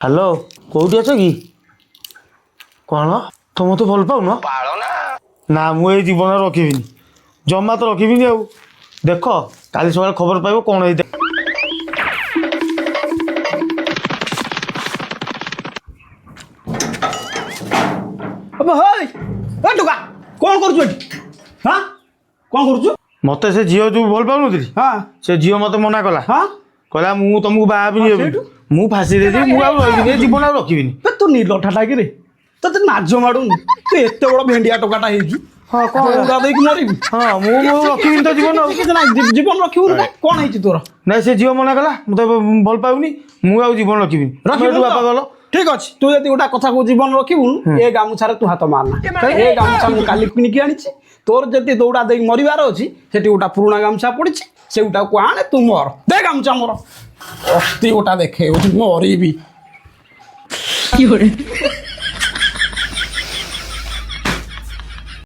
hello कौटी अछ कि कौन तुम तो भल पाऊन ना मुझे जीवन रखी जमा तो रखी आ देख काली सकाल खबर पाइब कौन है कौन कर हाँ कौन कर मत से झील जो भल पाऊन हाँ से झील मत मना कला हाँ कहला मु तुमको बाहर मु फाँसी देदेवी मुझे जीवन आ रखी तू नीलठाटा कि ते नाज माड़ूनी तू एत बड़ भेंडिया टोकाटा हाँ मरबी हाँ मुझे रखी तो जीवन जीवन रखू कौन है तोर ना से झील मना कला मत भल पाऊनी मुझे जीवन रखी बापा गल ठीक अच्छे तू जब गोटा कथा को जीवन रखू ए गामुछार तू हाथ मारना ए गामुछा मुझे काली किणिकी आनी तोर जब दौड़ा दे मरबार अच्छी से गोटा पुराणा गामुछा पड़ी से गोटा को आने तू मर दे गामुछा मोर अस्थि गोटा देखे मरबी